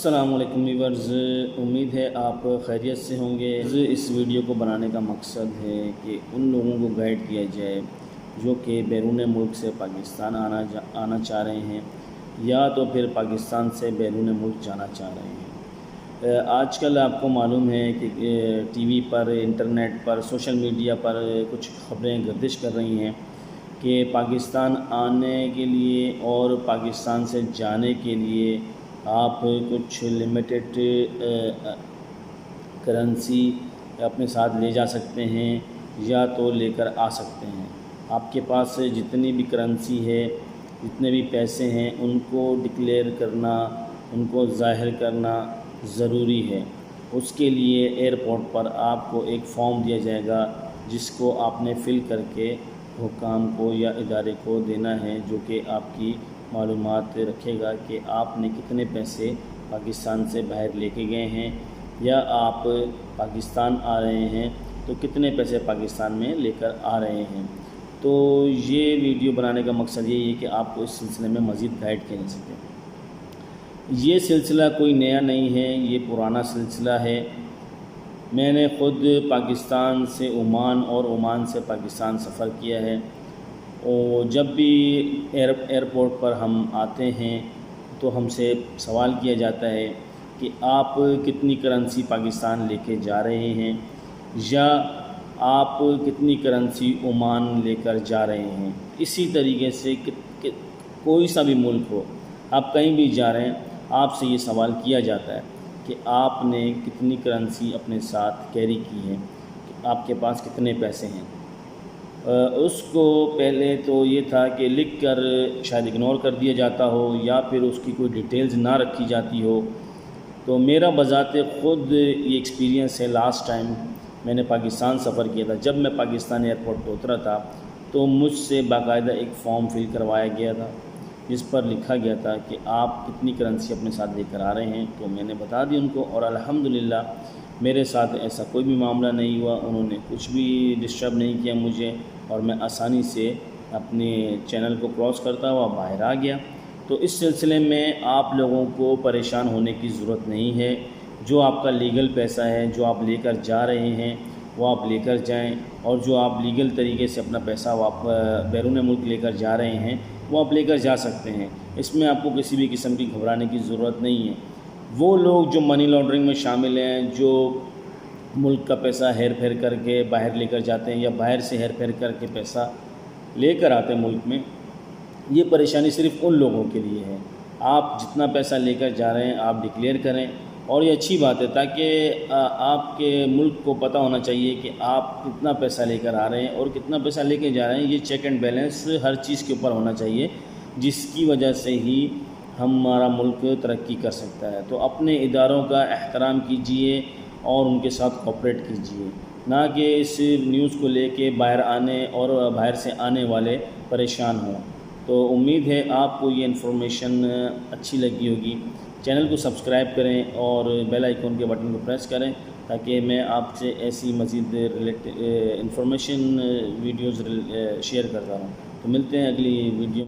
अस्सलामुअलैकुम व्यूअर्स, उम्मीद है आप खैरियत से होंगे। इस वीडियो को बनाने का मकसद है कि उन लोगों को गाइड किया जाए जो कि बैरून मुल्क से पाकिस्तान आना चाह रहे हैं या तो फिर पाकिस्तान से बैरून मुल्क जाना चाह रहे हैं। आजकल आपको मालूम है कि टीवी पर, इंटरनेट पर, सोशल मीडिया पर कुछ खबरें गर्दिश कर रही हैं कि पाकिस्तान आने के लिए और पाकिस्तान से जाने के लिए आप कुछ लिमिटेड करेंसी अपने साथ ले जा सकते हैं या तो लेकर आ सकते हैं। आपके पास जितनी भी करेंसी है, जितने भी पैसे हैं, उनको डिक्लेयर करना, उनको ज़ाहिर करना ज़रूरी है। उसके लिए एयरपोर्ट पर आपको एक फ़ॉर्म दिया जाएगा जिसको आपने फ़िल करके हुक्काम को या इदारे को देना है, जो कि आपकी मालूमात रखेगा कि आपने कितने पैसे पाकिस्तान से बाहर लेके गए हैं या आप पाकिस्तान आ रहे हैं तो कितने पैसे पाकिस्तान में लेकर आ रहे हैं। तो ये वीडियो बनाने का मकसद यही है कि आपको इस सिलसिले में मज़ीद गाइड किया जा सके। ये सिलसिला कोई नया नहीं है, ये पुराना सिलसिला है। मैंने ख़ुद पाकिस्तान से ओमान और ओमान से पाकिस्तान सफ़र किया है और जब भी एयरपोर्ट पर हम आते हैं तो हमसे सवाल किया जाता है कि आप कितनी करेंसी पाकिस्तान लेके जा रहे हैं या आप कितनी करेंसी ओमान लेकर जा रहे हैं। इसी तरीके से कोई सा भी मुल्क हो, आप कहीं भी जा रहे हैं, आपसे ये सवाल किया जाता है कि आपने कितनी करेंसी अपने साथ कैरी की है, कि आपके पास कितने पैसे हैं। उसको पहले तो ये था कि लिख कर शायद इग्नोर कर दिया जाता हो या फिर उसकी कोई डिटेल्स ना रखी जाती हो। तो मेरा बज़ाते ख़ुद ये एक्सपीरियंस है। लास्ट टाइम मैंने पाकिस्तान सफ़र किया था, जब मैं पाकिस्तान एयरपोर्ट पर उतरा था तो मुझसे बाकायदा एक फ़ॉर्म फिल करवाया गया था जिस पर लिखा गया था कि आप कितनी करेंसी अपने साथ लेकर आ रहे हैं। तो मैंने बता दी उनको और अल्हम्दुलिल्लाह मेरे साथ ऐसा कोई भी मामला नहीं हुआ, उन्होंने कुछ भी डिस्टर्ब नहीं किया मुझे और मैं आसानी से अपने चैनल को क्रॉस करता हुआ बाहर आ गया। तो इस सिलसिले में आप लोगों को परेशान होने की ज़रूरत नहीं है। जो आपका लीगल पैसा है, जो आप लेकर जा रहे हैं, वो आप लेकर जाएं और जो आप लीगल तरीके से अपना पैसा बैरून मुल्क लेकर जा रहे हैं वो आप लेकर जा सकते हैं। इसमें आपको किसी भी किस्म की घबराने की ज़रूरत नहीं है। वो लोग जो मनी लॉन्ड्रिंग में शामिल हैं, जो मुल्क का पैसा हेर फेर करके बाहर लेकर जाते हैं या बाहर से हेर फेर करके पैसा लेकर आते हैं मुल्क में, ये परेशानी सिर्फ़ उन लोगों के लिए है। आप जितना पैसा लेकर जा रहे हैं आप डिक्लेयर करें और ये अच्छी बात है ताकि आपके मुल्क को पता होना चाहिए कि आप कितना पैसा लेकर आ रहे हैं और कितना पैसा लेके जा रहे हैं। ये चेक एंड बैलेंस हर चीज़ के ऊपर होना चाहिए, जिसकी वजह से ही हमारा मुल्क तरक्की कर सकता है। तो अपने इदारों का एहतराम कीजिए और उनके साथ कोऑपरेट कीजिए, ना कि इस न्यूज़ को लेके बाहर आने और बाहर से आने वाले परेशान हों। तो उम्मीद है आपको ये इन्फॉर्मेशन अच्छी लगी होगी। चैनल को सब्सक्राइब करें और बेल आइकन के बटन को प्रेस करें ताकि मैं आपसे ऐसी मज़ीद इन्फॉर्मेशन वीडियोज़ शेयर करता रहूँ। तो मिलते हैं अगली वीडियो।